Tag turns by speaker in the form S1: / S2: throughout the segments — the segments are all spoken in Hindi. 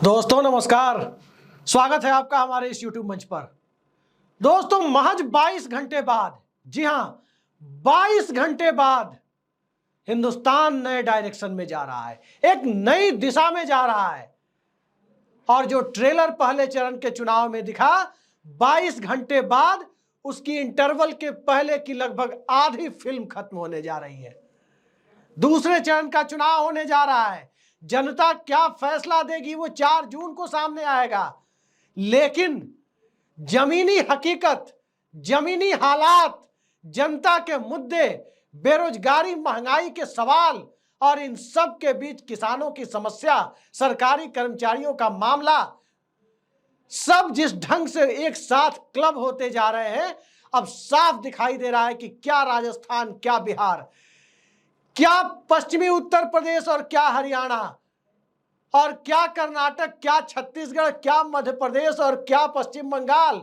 S1: दोस्तों नमस्कार। स्वागत है आपका हमारे इस YouTube मंच पर। दोस्तों महज 22 घंटे बाद, जी हां 22 घंटे बाद हिंदुस्तान नए डायरेक्शन में जा रहा है, एक नई दिशा में जा रहा है। और जो ट्रेलर पहले चरण के चुनाव में दिखा, 22 घंटे बाद उसकी इंटरवल के पहले की लगभग आधी फिल्म खत्म होने जा रही है। दूसरे चरण का चुनाव होने जा रहा है। जनता क्या फैसला देगी वो 4 जून को सामने आएगा, लेकिन जमीनी हकीकत, जमीनी हालात, जनता के मुद्दे, बेरोजगारी, महंगाई के सवाल और इन सब के बीच किसानों की समस्या, सरकारी कर्मचारियों का मामला, सब जिस ढंग से एक साथ क्लब होते जा रहे हैं, अब साफ दिखाई दे रहा है कि क्या राजस्थान, क्या बिहार, क्या पश्चिमी उत्तर प्रदेश और क्या हरियाणा, और क्या कर्नाटक, क्या छत्तीसगढ़, क्या मध्य प्रदेश और क्या पश्चिम बंगाल,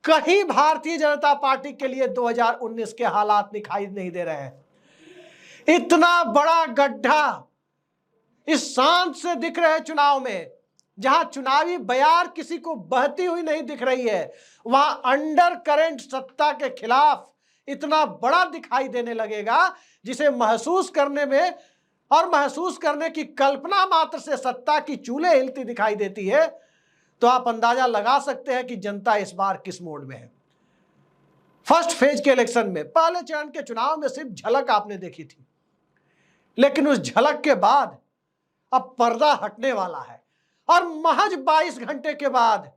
S1: कहीं भारतीय जनता पार्टी के लिए 2019 के हालात दिखाई नहीं दे रहे हैं। इतना बड़ा गड्ढा इस शांत से दिख रहे चुनाव में, जहां चुनावी बयार किसी को बहती हुई नहीं दिख रही है, वहां अंडर करंट सत्ता के खिलाफ इतना बड़ा दिखाई देने लगेगा, जिसे महसूस करने में और महसूस करने की कल्पना मात्र से सत्ता की चूल्हे हिलती दिखाई देती है। तो आप अंदाजा लगा सकते हैं कि जनता इस बार किस मोड में है। फर्स्ट फेज के इलेक्शन में, पहले चरण के चुनाव में सिर्फ झलक आपने देखी थी, लेकिन उस झलक के बाद अब पर्दा हटने वाला है। और महज 22 घंटे के बाद,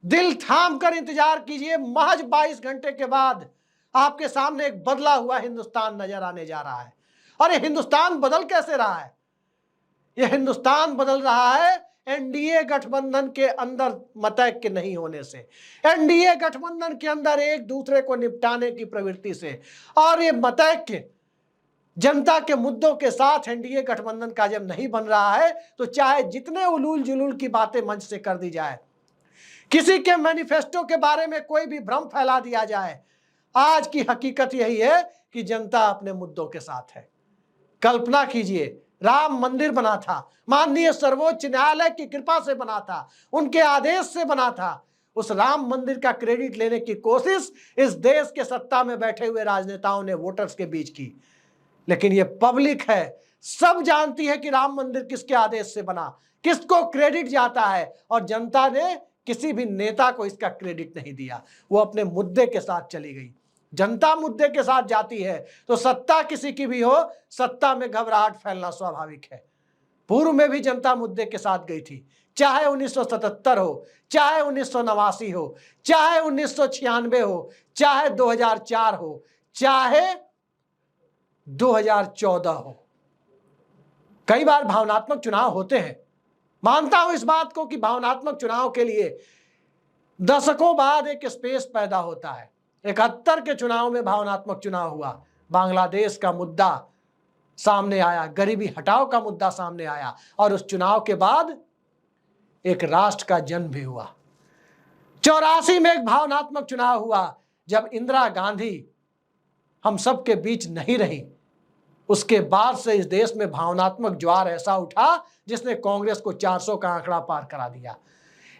S1: दिल थाम कर इंतजार कीजिए, महज 22 घंटे के बाद आपके सामने एक बदला हुआ हिंदुस्तान नजर आने जा रहा है। और ये हिंदुस्तान बदल कैसे रहा है? यह हिंदुस्तान बदल रहा है एनडीए गठबंधन के अंदर मतैक्य नहीं होने से, एनडीए गठबंधन के अंदर एक दूसरे को निपटाने की प्रवृत्ति से। और ये मतैक्य जनता के मुद्दों के साथ एनडीए गठबंधन का जब नहीं बन रहा है, तो चाहे जितने उलूल जुलूल की बातें मंच से कर दी जाए, किसी के मैनिफेस्टो के बारे में कोई भी भ्रम फैला दिया जाए, आज की हकीकत यही है कि जनता अपने मुद्दों के साथ है। कल्पना कीजिए, राम मंदिर बना था, माननीय सर्वोच्च न्यायालय की कृपा से बना था, उनके आदेश से बना था। उस राम मंदिर का क्रेडिट लेने की कोशिश इस देश के सत्ता में बैठे हुए राजनेताओं ने वोटर्स के बीच की, लेकिन ये पब्लिक है, सब जानती है कि राम मंदिर किसके आदेश से बना, किसको क्रेडिट जाता है। और जनता ने किसी भी नेता को इसका क्रेडिट नहीं दिया, वो अपने मुद्दे के साथ चली गई। जनता मुद्दे के साथ जाती है तो सत्ता किसी की भी हो, सत्ता में घबराहट फैलना स्वाभाविक है। पूर्व में भी जनता मुद्दे के साथ गई थी, चाहे 1977 हो, चाहे 1989 हो, चाहे 1996 हो, चाहे 2004 हो, चाहे 2014 हो। कई बार भावनात्मक चुनाव होते हैं, मानता हूं इस बात को कि भावनात्मक चुनाव के लिए दशकों बाद एक स्पेस पैदा होता है। 71 के चुनाव में भावनात्मक चुनाव हुआ, बांग्लादेश का मुद्दा सामने आया, गरीबी हटाओ का मुद्दा सामने आया, और उस चुनाव के बाद एक राष्ट्र का जन्म भी हुआ। 84 में एक भावनात्मक चुनाव हुआ, जब इंदिरा गांधी हम सब के बीच नहीं रही। उसके बाद से इस देश में भावनात्मक ज्वार ऐसा उठा जिसने कांग्रेस को 400 का आंकड़ा पार करा दिया।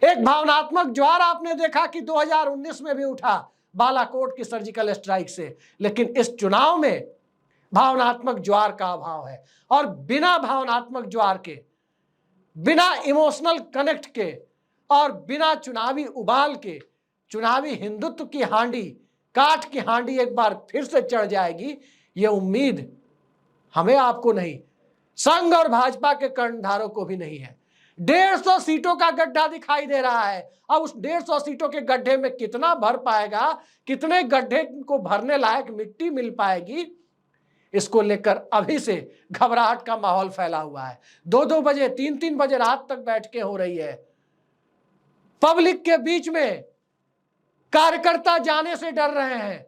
S1: एक भावनात्मक ज्वार आपने देखा कि 2019 में भी उठा, बालाकोट की सर्जिकल स्ट्राइक से। लेकिन इस चुनाव में भावनात्मक ज्वार का अभाव है, और बिना भावनात्मक ज्वार के, बिना इमोशनल कनेक्ट के, और बिना चुनावी उबाल के, चुनावी हिंदुत्व की हांडी, काठ की हांडी एक बार फिर से चढ़ जाएगी, ये उम्मीद हमें आपको नहीं, संघ और भाजपा के कर्णधारों को भी नहीं है। 150 सीटों का गड्ढा दिखाई दे रहा है। अब उस 150 सीटों के गड्ढे में कितना भर पाएगा, कितने गड्ढे को भरने लायक मिट्टी मिल पाएगी, इसको लेकर अभी से घबराहट का माहौल फैला हुआ है। 2-2 बजे, 3-3 बजे रात तक बैठकें हो रही है। पब्लिक के बीच में कार्यकर्ता जाने से डर रहे हैं।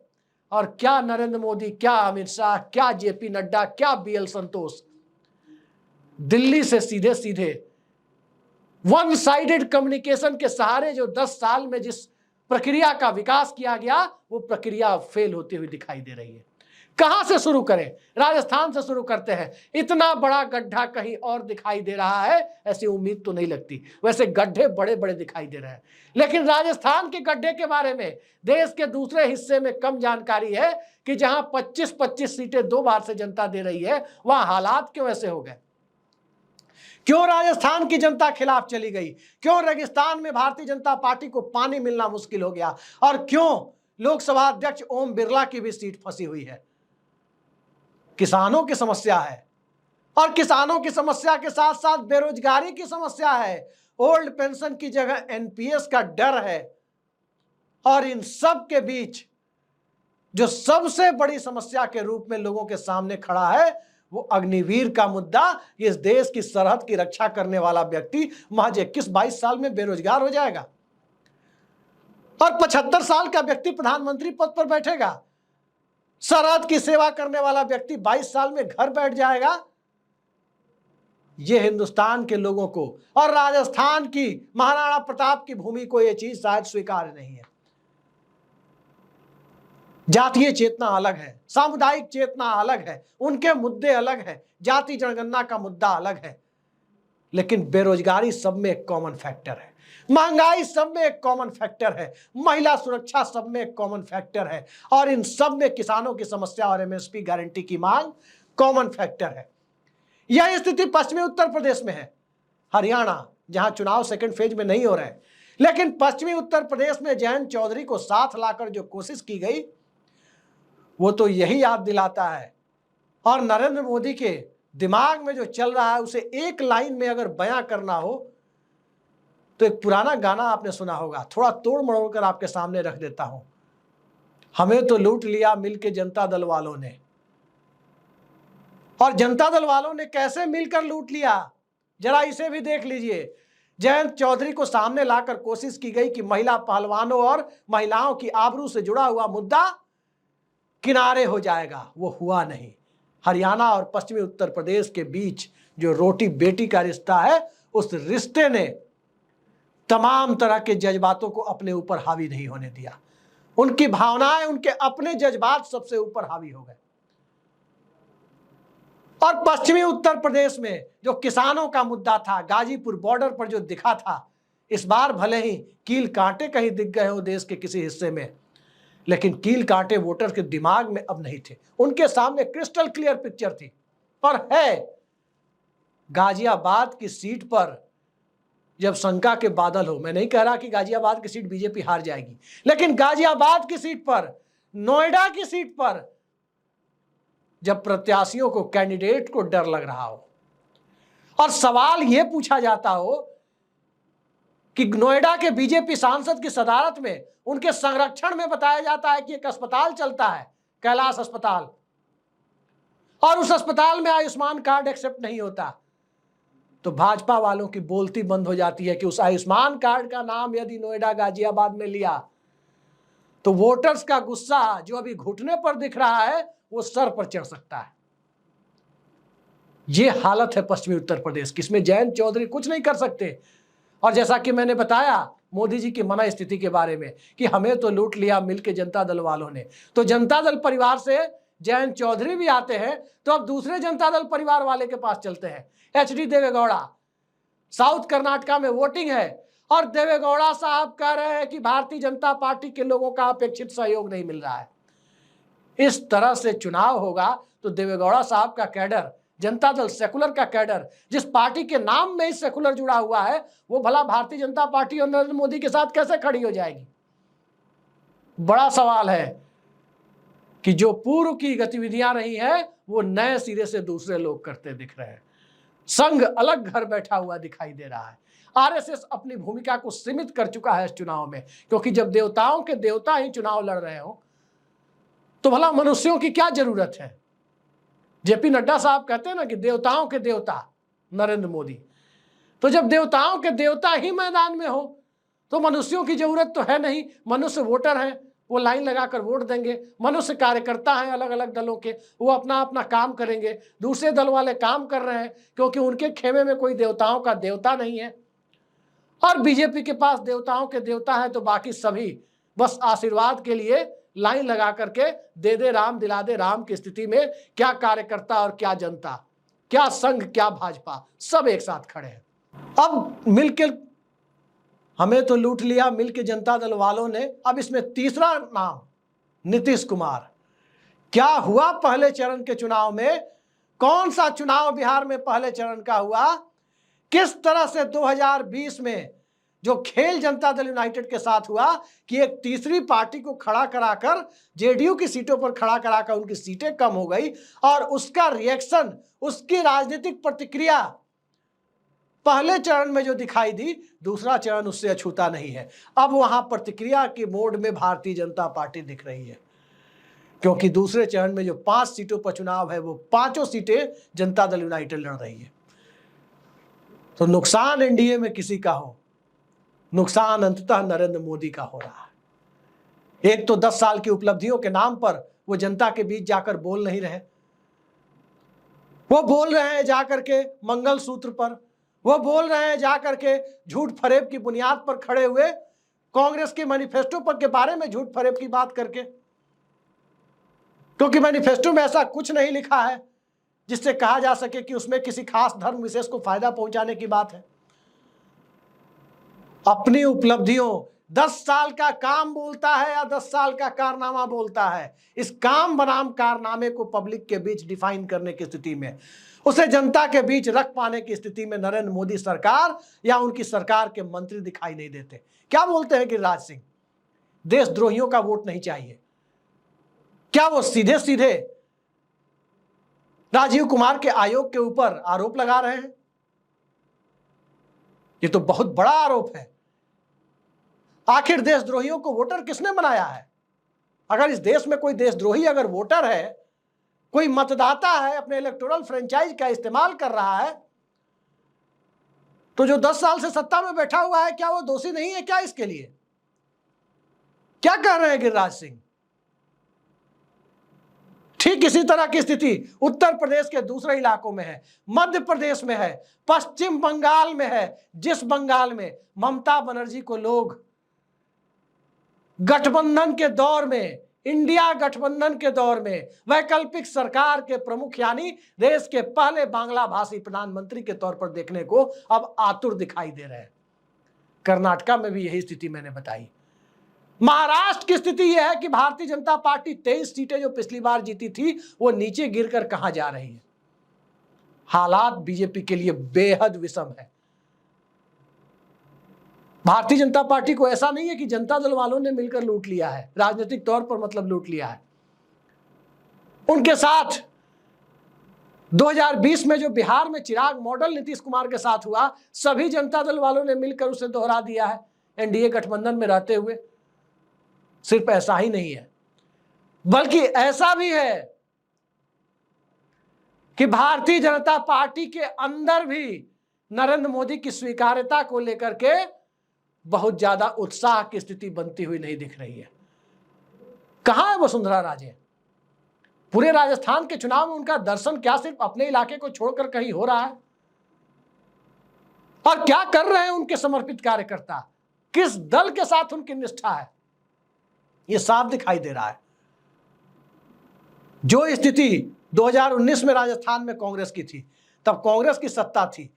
S1: और क्या नरेंद्र मोदी, क्या अमित शाह, क्या जेपी नड्डा, क्या बीएल संतोष, दिल्ली से सीधे सीधे वन साइडेड कम्युनिकेशन के सहारे जो 10 साल में जिस प्रक्रिया का विकास किया गया, वो प्रक्रिया फेल होती हुई दिखाई दे रही है। कहां से शुरू करें? राजस्थान से शुरू करते हैं। इतना बड़ा गड्ढा कहीं और दिखाई दे रहा है ऐसी उम्मीद तो नहीं लगती। वैसे गड्ढे बड़े बड़े दिखाई दे रहे हैं, लेकिन राजस्थान के गड्ढे के बारे में देश के दूसरे हिस्से में कम जानकारी है कि जहां 25-25 सीटें 2 बार से जनता दे रही है, वहां हालात क्यों ऐसे हो गए? क्यों राजस्थान की जनता खिलाफ चली गई? क्यों रेगिस्तान में भारतीय जनता पार्टी को पानी मिलना मुश्किल हो गया? और क्यों लोकसभा अध्यक्ष ओम बिरला की भी सीट फंसी हुई है? किसानों की समस्या है, और किसानों की समस्या के साथ साथ बेरोजगारी की समस्या है, ओल्ड पेंशन की जगह एनपीएस का डर है, और इन सब के बीच जो सबसे बड़ी समस्या के रूप में लोगों के सामने खड़ा है वो अग्निवीर का मुद्दा। इस देश की सरहद की रक्षा करने वाला व्यक्ति महज 21-22 साल में बेरोजगार हो जाएगा, और 75 साल का व्यक्ति प्रधानमंत्री पद पर बैठेगा। सरहद की सेवा करने वाला व्यक्ति 22 साल में घर बैठ जाएगा। यह हिंदुस्तान के लोगों को और राजस्थान की महाराणा प्रताप की भूमि को यह चीज शायद स्वीकार नहीं है। जातीय चेतना अलग है, सामुदायिक चेतना अलग है, उनके मुद्दे अलग है, जाति जनगणना का मुद्दा अलग है, लेकिन बेरोजगारी सब में एक कॉमन फैक्टर है, महंगाई सब में एक कॉमन फैक्टर है, महिला सुरक्षा सब में एक कॉमन फैक्टर है, और इन सब में किसानों की समस्या और एमएसपी गारंटी की मांग कॉमन फैक्टर है। यह स्थिति पश्चिमी उत्तर प्रदेश में है। हरियाणा जहां चुनाव सेकंड फेज में नहीं हो रहे हैं, लेकिन पश्चिमी उत्तर प्रदेश में जयंत चौधरी को साथ लाकर जो कोशिश की गई वो तो यही याद दिलाता है, और नरेंद्र मोदी के दिमाग में जो चल रहा है उसे एक लाइन में अगर बयां करना हो तो एक पुराना गाना आपने सुना होगा, थोड़ा तोड़ मरोड़ कर आपके सामने रख देता हूं। हमें तो लूट लिया मिलके जनता दल वालों ने। और जनता दल वालों ने कैसे मिलकर लूट लिया, जरा इसे भी देख लीजिए। जयंत चौधरी को सामने लाकर कोशिश की गई कि महिला पहलवानों और महिलाओं की आबरू से जुड़ा हुआ मुद्दा किनारे हो जाएगा, वो हुआ नहीं। हरियाणा और पश्चिमी उत्तर प्रदेश के बीच जो रोटी बेटी का रिश्ता है, उस रिश्ते ने तमाम तरह के जज्बातों को अपने ऊपर हावी नहीं होने दिया। उनकी भावनाएं, उनके अपने जज्बात सबसे ऊपर हावी हो गए। और पश्चिमी उत्तर प्रदेश में जो किसानों का मुद्दा था, गाजीपुर बॉर्डर पर जो दिखा था, इस बार भले ही कील कांटे कहीं दिख गए हो देश के किसी हिस्से में, लेकिन कील कांटे वोटर के दिमाग में अब नहीं थे। उनके सामने क्रिस्टल क्लियर पिक्चर थी। पर है गाजियाबाद की सीट पर जब शंका के बादल हो, मैं नहीं कह रहा कि गाजियाबाद की सीट बीजेपी हार जाएगी, लेकिन गाजियाबाद की सीट पर, नोएडा की सीट पर जब प्रत्याशियों को, कैंडिडेट को डर लग रहा हो और सवाल यह पूछा जाता हो कि नोएडा के बीजेपी सांसद की सदारत में उनके संरक्षण में बताया जाता है कि एक अस्पताल चलता है, कैलाश अस्पताल, और उस अस्पताल में आयुष्मान कार्ड एक्सेप्ट नहीं होता, तो भाजपा वालों की बोलती बंद हो जाती है कि उस आयुष्मान कार्ड का नाम यदि नोएडा गाजियाबाद में लिया तो वोटर्स का गुस्सा जो अभी घुटने पर दिख रहा है वो सर पर चढ़ सकता है। ये हालत है पश्चिमी उत्तर प्रदेश की, इसमें जयंत चौधरी कुछ नहीं कर सकते। और जैसा कि मैंने बताया मोदी जी की मना स्थिति के बारे में कि हमें तो लूट लिया मिलके जनता दल वालों ने, तो जनता दल परिवार से जयंत चौधरी भी आते हैं, तो अब दूसरे जनता दल परिवार वाले के पास चलते हैं, एचडी देवेगौड़ा। साउथ कर्नाटका में वोटिंग है और देवेगौड़ा साहब कह रहे हैं कि भारतीय जनता पार्टी के लोगों का अपेक्षित सहयोग नहीं मिल रहा है। इस तरह से चुनाव होगा तो देवेगौड़ा साहब का कैडर, जनता दल सेकुलर का कैडर, जिस पार्टी के नाम में ही सेकुलर जुड़ा हुआ है, वो भला भारतीय जनता पार्टी और नरेंद्र मोदी के साथ कैसे खड़ी हो जाएगी? बड़ा सवाल है कि जो पूर्व की गतिविधियां रही हैं वो नए सिरे से दूसरे लोग करते दिख रहे हैं। संघ अलग घर बैठा हुआ दिखाई दे रहा है। आरएसएस अपनी भूमिका को सीमित कर चुका है इस चुनाव में, क्योंकि जब देवताओं के देवता ही चुनाव लड़ रहे हो तो भला मनुष्यों की क्या जरूरत है? जेपी नड्डा साहब कहते हैं ना कि देवताओं के देवता नरेंद्र मोदी, तो जब देवताओं के देवता ही मैदान में हो तो मनुष्यों की जरूरत तो है नहीं। मनुष्य वोटर हैं, वो लाइन लगाकर वोट देंगे। मनुष्य कार्यकर्ता हैं अलग अलग दलों के, वो अपना अपना काम करेंगे। दूसरे दल वाले काम कर रहे हैं क्योंकि उनके खेमे में कोई देवताओं का देवता नहीं है, और बीजेपी के पास देवताओं के देवता है, तो बाकी सभी बस आशीर्वाद के लिए लाइन लगा करके दे दे राम दिला दे राम की स्थिति में क्या कार्यकर्ता और क्या जनता, क्या संघ, क्या भाजपा, सब एक साथ खड़े हैं। अब मिलकर हमें तो लूट लिया, मिलकर जनता दल वालों ने। अब इसमें तीसरा नाम नीतीश कुमार। क्या हुआ पहले चरण के चुनाव में? कौन सा चुनाव बिहार में पहले चरण का हुआ? किस तरह से 2020 में जो खेल जनता दल यूनाइटेड के साथ हुआ कि एक तीसरी पार्टी को खड़ा कराकर जेडीयू की सीटों पर खड़ा कराकर उनकी सीटें कम हो गई, और उसका रिएक्शन, उसकी राजनीतिक प्रतिक्रिया पहले चरण में जो दिखाई दी, दूसरा चरण उससे अछूता नहीं है। अब वहां प्रतिक्रिया के मोड में भारतीय जनता पार्टी दिख रही है, क्योंकि दूसरे चरण में जो 5 सीटों पर चुनाव है वो 5 सीटें जनता दल यूनाइटेड लड़ रही है। तो नुकसान एनडीए में किसी का हो, नुकसान अंततः नरेंद्र मोदी का हो रहा है। एक तो 10 साल की उपलब्धियों के नाम पर वो जनता के बीच जाकर बोल नहीं रहे, वो बोल रहे हैं जाकर के मंगल सूत्र पर, वो बोल रहे हैं जाकर के झूठ फरेब की बुनियाद पर खड़े हुए, कांग्रेस के मैनिफेस्टो पर के बारे में झूठ फरेब की बात करके, क्योंकि मैनिफेस्टो में ऐसा कुछ नहीं लिखा है जिससे कहा जा सके कि उसमें किसी खास धर्म विशेष को फायदा पहुंचाने की बात है। अपनी उपलब्धियों, 10 साल का काम बोलता है या 10 साल का कारनामा बोलता है, इस काम बनाम कारनामे को पब्लिक के बीच डिफाइन करने की स्थिति में, उसे जनता के बीच रख पाने की स्थिति में नरेंद्र मोदी सरकार या उनकी सरकार के मंत्री दिखाई नहीं देते। क्या बोलते हैं गिरिराज सिंह? देशद्रोहियों का वोट नहीं चाहिए। क्या वो सीधे सीधे राजीव कुमार के आयोग के ऊपर आरोप लगा रहे हैं? ये तो बहुत बड़ा आरोप है। आखिर देशद्रोहियों को वोटर किसने बनाया है? अगर इस देश में कोई देशद्रोही अगर वोटर है, कोई मतदाता है, अपने इलेक्टोरल फ्रेंचाइज का इस्तेमाल कर रहा है, तो जो 10 साल से सत्ता में बैठा हुआ है, क्या वो दोषी नहीं है क्या इसके लिए? क्या कह रहे हैं गिरिराज सिंह? ठीक इसी तरह की स्थिति उत्तर प्रदेश के दूसरे इलाकों में है, मध्य प्रदेश में है, पश्चिम बंगाल में है। जिस बंगाल में ममता बनर्जी को लोग गठबंधन के दौर में, इंडिया गठबंधन के दौर में वैकल्पिक सरकार के प्रमुख यानी देश के पहले बांग्ला भाषी प्रधानमंत्री के तौर पर देखने को अब आतुर दिखाई दे रहे हैं। कर्नाटका में भी यही स्थिति मैंने बताई। महाराष्ट्र की स्थिति यह है कि भारतीय जनता पार्टी 23 सीटें जो पिछली बार जीती थी वो नीचे गिरकर कहां जा रही है। हालात बीजेपी के लिए बेहद विषम है। भारतीय जनता पार्टी को ऐसा नहीं है कि जनता दल वालों ने मिलकर लूट लिया है, राजनीतिक तौर पर मतलब लूट लिया है। उनके साथ 2020 में जो बिहार में चिराग मॉडल नीतीश कुमार के साथ हुआ, सभी जनता दल वालों ने मिलकर उसे दोहरा दिया है एनडीए गठबंधन में रहते हुए। सिर्फ ऐसा ही नहीं है, बल्कि ऐसा भी है कि भारतीय जनता पार्टी के अंदर भी नरेंद्र मोदी की स्वीकार्यता को लेकर के बहुत ज्यादा उत्साह की स्थिति बनती हुई नहीं दिख रही है। कहां है वसुंधरा राजे? पूरे राजस्थान के चुनाव में उनका दर्शन क्या सिर्फ अपने इलाके को छोड़कर कहीं हो रहा है? और क्या कर रहे हैं उनके समर्पित कार्यकर्ता? किस दल के साथ उनकी निष्ठा है, यह साफ दिखाई दे रहा है। जो स्थिति 2019 में राजस्थान में कांग्रेस की थी, तब कांग्रेस की सत्ता थी,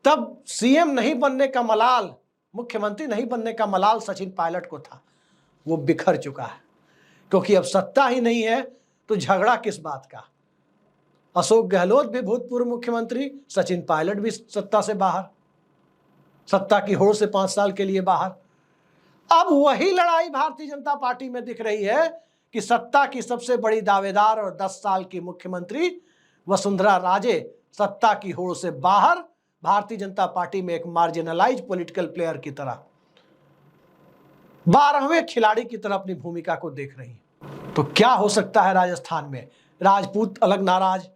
S1: तब सीएम नहीं बनने का मलाल, मुख्यमंत्री नहीं बनने का मलाल सचिन पायलट को था, वो बिखर चुका है। क्योंकि अब सत्ता ही नहीं है तो झगड़ा किस बात का? अशोक गहलोत भी भूतपूर्व मुख्यमंत्री, सचिन पायलट भी सत्ता से बाहर, सत्ता की होड़ से 5 साल के लिए बाहर। अब वही लड़ाई भारतीय जनता पार्टी में दिख रही है कि सत्ता की सबसे बड़ी दावेदार और 10 साल की मुख्यमंत्री वसुंधरा राजे सत्ता की होड़ से बाहर, भारतीय जनता पार्टी में एक मार्जिनलाइज पॉलिटिकल प्लेयर की तरह, 12वें खिलाड़ी की तरह अपनी भूमिका को देख रही है। तो क्या हो सकता है राजस्थान में? राजपूत अलग नाराज,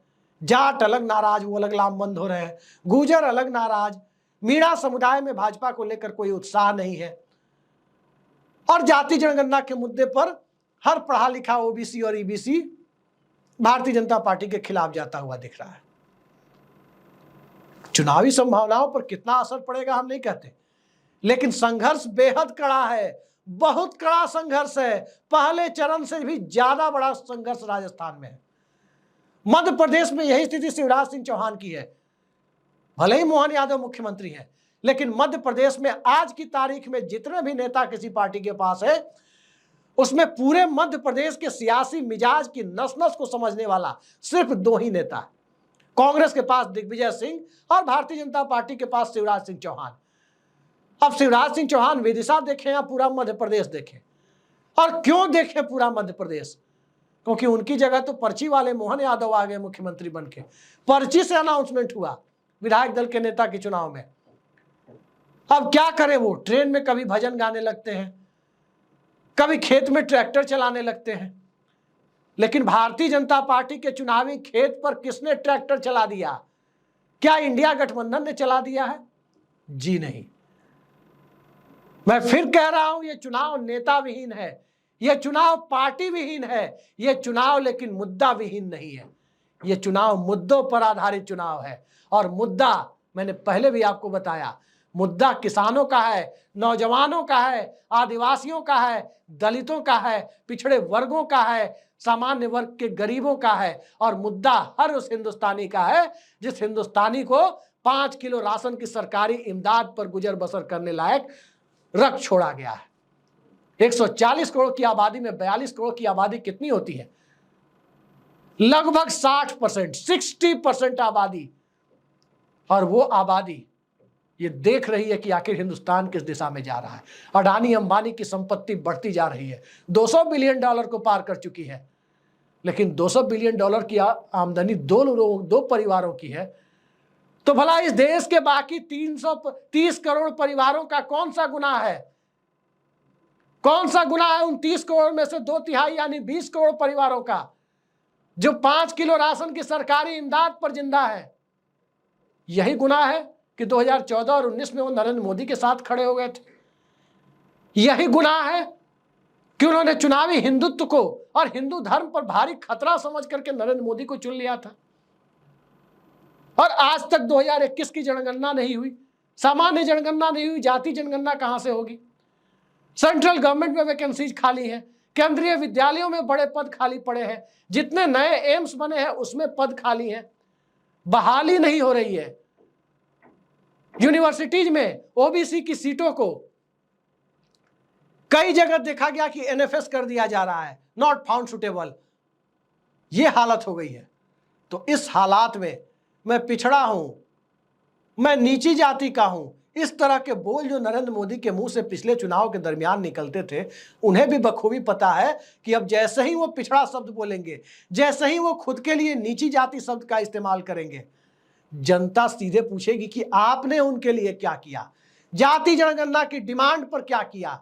S1: जाट अलग नाराज, वो अलग लामबंद हो रहे हैं, गुर्जर अलग नाराज, मीणा समुदाय में भाजपा को लेकर कोई उत्साह नहीं है, और जाति जनगणना के मुद्दे पर हर पढ़ा लिखा ओबीसी और ईबीसी भारतीय जनता पार्टी के खिलाफ जाता हुआ दिख रहा है। चुनावी संभावनाओं पर कितना असर पड़ेगा हम नहीं कहते, लेकिन संघर्ष बेहद कड़ा है, बहुत कड़ा संघर्ष है, पहले चरण से भी ज्यादा बड़ा संघर्ष राजस्थान में है। मध्य प्रदेश में यही स्थिति शिवराज सिंह चौहान की है। भले ही मोहन यादव मुख्यमंत्री है, लेकिन मध्य प्रदेश में आज की तारीख में जितने भी नेता किसी पार्टी के पास है, उसमें पूरे मध्य प्रदेश के सियासी मिजाज की नस नस को समझने वाला सिर्फ दो ही नेता, कांग्रेस के पास दिग्विजय सिंह और भारतीय जनता पार्टी के पास शिवराज सिंह चौहान। अब शिवराज सिंह चौहान विदिशा देखें या पूरा मध्य प्रदेश देखें, और क्यों देखें पूरा मध्य प्रदेश, क्योंकि उनकी जगह तो पर्ची वाले मोहन यादव आ गए मुख्यमंत्री बनके। पर्ची से अनाउंसमेंट हुआ विधायक दल के नेता के चुनाव में। अब क्या करें, वो ट्रेन में कभी भजन गाने लगते हैं, कभी खेत में ट्रैक्टर चलाने लगते हैं। लेकिन भारतीय जनता पार्टी के चुनावी खेत पर किसने ट्रैक्टर चला दिया? क्या इंडिया गठबंधन ने चला दिया है? जी नहीं। मैं फिर कह रहा हूं, यह चुनाव नेता विहीन है, यह चुनाव पार्टी विहीन है, यह चुनाव लेकिन मुद्दा विहीन नहीं है। यह चुनाव मुद्दों पर आधारित चुनाव है, और मुद्दा मैंने पहले भी आपको बताया, मुद्दा किसानों का है, नौजवानों का है, आदिवासियों का है, दलितों का है, पिछड़े वर्गों का है, सामान्य वर्ग के गरीबों का है, और मुद्दा हर उस हिंदुस्तानी का है जिस हिंदुस्तानी को 5 किलो राशन की सरकारी इमदाद पर गुजर बसर करने लायक रख छोड़ा गया है। 140 करोड़ की आबादी में 42 करोड़ की आबादी कितनी होती है? लगभग 60%, 60% आबादी। और वो आबादी ये देख रही है कि आखिर हिंदुस्तान किस दिशा में जा रहा है। अडानी अंबानी की संपत्ति बढ़ती जा रही है, $200 बिलियन को पार कर चुकी है। लेकिन $200 बिलियन की आमदनी दो परिवारों की है, तो भला इस देश के बाकी 330 करोड़ परिवारों का कौन सा गुनाह है? कौन सा गुनाह है उन 30 करोड़ में से 2/3 यानी 20 करोड़ परिवारों का, जो 5 किलो राशन की सरकारी इमदाद पर जिंदा है? यही गुनाह है कि 2014 और 19 में वो नरेंद्र मोदी के साथ खड़े हो गए थे। यही गुनाह है कि उन्होंने चुनावी हिंदुत्व को और हिंदू धर्म पर भारी खतरा समझ करके नरेंद्र मोदी को चुन लिया था। और आज तक 2021 की जनगणना नहीं हुई, सामान्य जनगणना नहीं हुई, जाति जनगणना कहां से होगी? सेंट्रल गवर्नमेंट में वैकेंसीज खाली है, केंद्रीय विद्यालयों में बड़े पद खाली पड़े हैं, जितने नए एम्स बने हैं उसमें पद खाली हैं, बहाली नहीं हो रही है। यूनिवर्सिटीज में ओबीसी की सीटों को कई जगह देखा गया कि एनएफएस कर दिया जा रहा है, नॉट फाउंड सुटेबल। यह हालत हो गई है। तो इस हालात में मैं पिछड़ा हूं, मैं नीची जाति का हूं, इस तरह के बोल जो नरेंद्र मोदी के मुंह से पिछले चुनाव के दरमियान निकलते थे, उन्हें भी बखूबी पता है कि अब जैसे ही वो पिछड़ा शब्द बोलेंगे, जैसे ही वो खुद के लिए नीची जाति शब्द का इस्तेमाल करेंगे, जनता सीधे पूछेगी कि आपने उनके लिए क्या किया, जाति जनगणना की डिमांड पर क्या किया,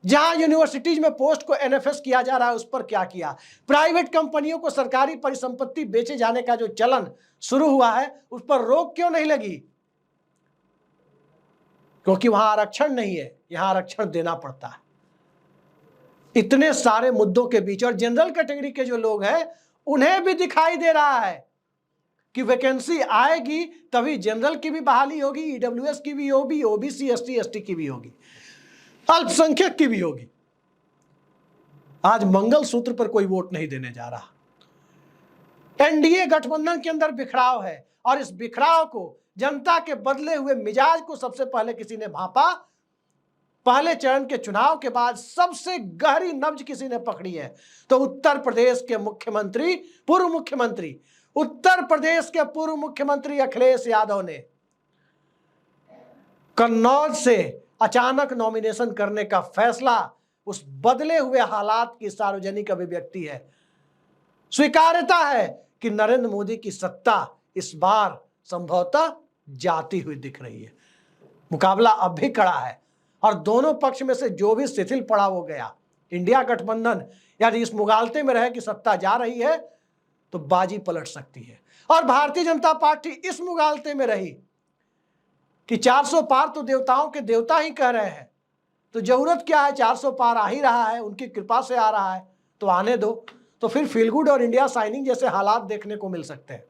S1: जहां यूनिवर्सिटीज में पोस्ट को एनएफएस किया जा रहा है उस पर क्या किया, प्राइवेट कंपनियों को सरकारी परिसंपत्ति बेचे जाने का जो चलन शुरू हुआ है उस पर रोक क्यों नहीं लगी? क्योंकि वहां आरक्षण नहीं है, यहां आरक्षण देना पड़ता है। इतने सारे मुद्दों के बीच और जनरल कैटेगरी के जो लोग हैं उन्हें भी दिखाई दे रहा है कि वैकेंसी आएगी तभी जनरल की भी बहाली होगी, ईडब्ल्यूएस की भी होगी, ओबीसी एसटी एसटी की भी होगी, अल्पसंख्यक की भी होगी। आज मंगलसूत्र पर कोई वोट नहीं देने जा रहा। एनडीए गठबंधन के अंदर बिखराव है, और इस बिखराव को, जनता के बदले हुए मिजाज को सबसे पहले किसी ने भांपा। पहले चरण के चुनाव के बाद सबसे गहरी नब्ज किसी ने पकड़ी है, तो उत्तर प्रदेश के मुख्यमंत्री, पूर्व मुख्यमंत्री, उत्तर प्रदेश के पूर्व मुख्यमंत्री अखिलेश यादव ने कन्नौज से अचानक नॉमिनेशन करने का फैसला उस बदले हुए हालात की सार्वजनिक अभिव्यक्ति है। स्वीकार्यता है कि नरेंद्र मोदी की सत्ता इस बार संभवतः जाती हुई दिख रही है। मुकाबला अब भी कड़ा है, और दोनों पक्ष में से जो भी शिथिल पड़ा वो गया। इंडिया गठबंधन यदि इस मुगालते में रहे कि सत्ता जा रही है तो बाजी पलट सकती है, और भारतीय जनता पार्टी इस मुगालते में रही कि 400 पार तो देवताओं के देवता ही कह रहे हैं, तो जरूरत क्या है, 400 पार आ ही रहा है, उनकी कृपा से आ रहा है तो आने दो। तो फिर फील गुड और इंडिया शाइनिंग जैसे हालात देखने को मिल सकते हैं।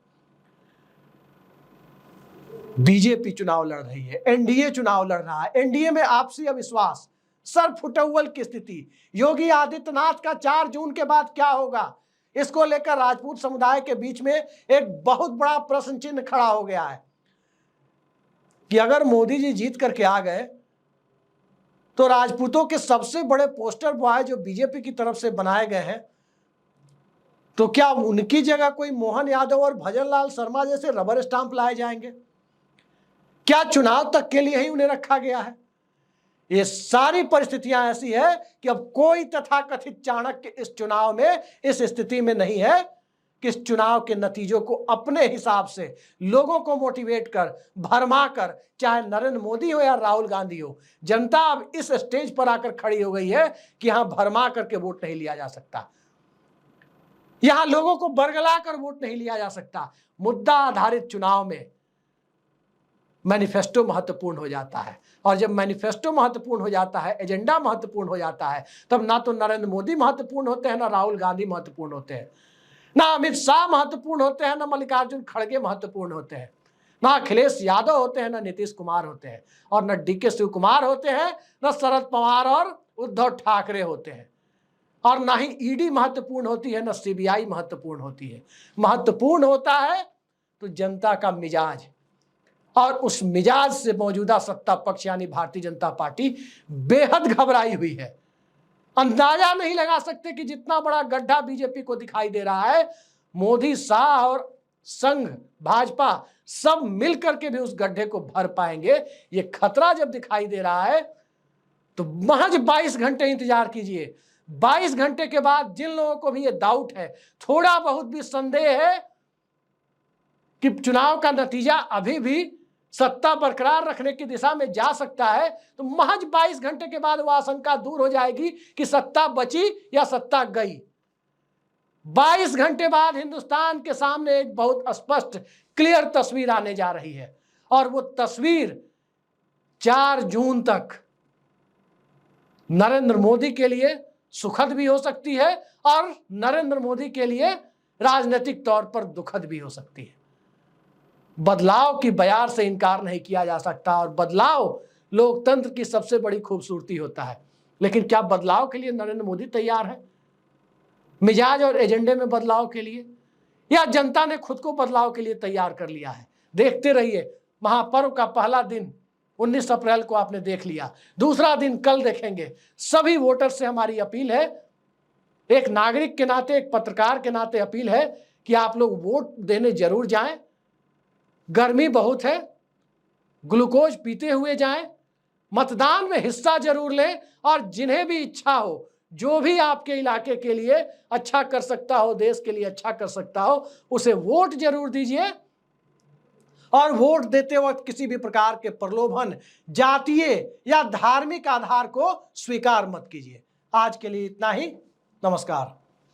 S1: बीजेपी चुनाव लड़ रही है, एनडीए चुनाव लड़ रहा है। एनडीए में आपसी अविश्वास, सर फुटअव्वल की स्थिति। योगी आदित्यनाथ का 4 जून के बाद क्या होगा, इसको लेकर राजपूत समुदाय के बीच में एक बहुत बड़ा प्रश्न चिन्ह खड़ा हो गया है कि अगर मोदी जी जीत करके आ गए तो राजपूतों के सबसे बड़े पोस्टर बॉय जो बीजेपी की तरफ से बनाए गए हैं, तो क्या उनकी जगह कोई मोहन यादव और भजन लाल शर्मा जैसे रबर स्टांप लाए जाएंगे? क्या चुनाव तक के लिए ही उन्हें रखा गया है? ये सारी परिस्थितियां ऐसी है कि अब कोई तथाकथित चाणक्य इस चुनाव में इस स्थिति में नहीं है कि इस चुनाव के नतीजों को अपने हिसाब से लोगों को मोटिवेट कर भरमा कर, चाहे नरेंद्र मोदी हो या राहुल गांधी हो, जनता अब इस स्टेज पर आकर खड़ी हो गई है कि यहां भरमा करके वोट नहीं लिया जा सकता, यहां लोगों को बरगला कर वोट नहीं लिया जा सकता। मुद्दा आधारित चुनाव में मैनिफेस्टो महत्वपूर्ण हो जाता है, और जब मैनिफेस्टो महत्वपूर्ण हो जाता है, एजेंडा महत्वपूर्ण हो जाता है, तब ना तो नरेंद्र मोदी महत्वपूर्ण होते हैं, ना राहुल गांधी महत्वपूर्ण होते हैं, ना अमित शाह महत्वपूर्ण होते हैं, ना मल्लिकार्जुन खड़गे महत्वपूर्ण होते हैं, ना अखिलेश यादव होते हैं, ना नीतीश कुमार होते हैं, और ना डीके शिव कुमार होते हैं, ना शरद पवार और उद्धव ठाकरे होते हैं, और ना ही ईडी महत्वपूर्ण होती है, ना सीबीआई महत्वपूर्ण होती है। महत्वपूर्ण होता है तो जनता का मिजाज, और उस मिजाज से मौजूदा सत्ता पक्ष यानी भारतीय जनता पार्टी बेहद घबराई हुई है। अंदाजा नहीं लगा सकते कि जितना बड़ा गड्ढा बीजेपी को दिखाई दे रहा है, मोदी, शाह और संघ भाजपा सब मिलकर के भी उस गड्ढे को भर पाएंगे। ये खतरा जब दिखाई दे रहा है तो महज 22 घंटे इंतजार कीजिए। 22 घंटे के बाद जिन लोगों को भी ये डाउट है, थोड़ा बहुत भी संदेह है कि चुनाव का नतीजा अभी भी सत्ता बरकरार रखने की दिशा में जा सकता है, तो महज 22 घंटे के बाद वह आशंका दूर हो जाएगी कि सत्ता बची या सत्ता गई। 22 घंटे बाद हिंदुस्तान के सामने एक बहुत स्पष्ट क्लियर तस्वीर आने जा रही है, और वो तस्वीर 4 जून तक नरेंद्र मोदी के लिए सुखद भी हो सकती है और नरेंद्र मोदी के लिए राजनीतिक तौर पर दुखद भी हो सकती है। बदलाव की बयार से इनकार नहीं किया जा सकता, और बदलाव लोकतंत्र की सबसे बड़ी खूबसूरती होता है। लेकिन क्या बदलाव के लिए नरेंद्र मोदी तैयार है, मिजाज और एजेंडे में बदलाव के लिए, या जनता ने खुद को बदलाव के लिए तैयार कर लिया है? देखते रहिए। महापर्व का पहला दिन 19 अप्रैल को आपने देख लिया, दूसरा दिन कल देखेंगे। सभी वोटर से हमारी अपील है, एक नागरिक के नाते, एक पत्रकार के नाते अपील है कि आप लोग वोट देने जरूर जाएं। गर्मी बहुत है, ग्लूकोज पीते हुए जाएं, मतदान में हिस्सा जरूर लें, और जिन्हें भी इच्छा हो, जो भी आपके इलाके के लिए अच्छा कर सकता हो, देश के लिए अच्छा कर सकता हो, उसे वोट जरूर दीजिए। और वोट देते वक्त किसी भी प्रकार के प्रलोभन, जातीय या धार्मिक आधार को स्वीकार मत कीजिए। आज के लिए इतना ही। नमस्कार।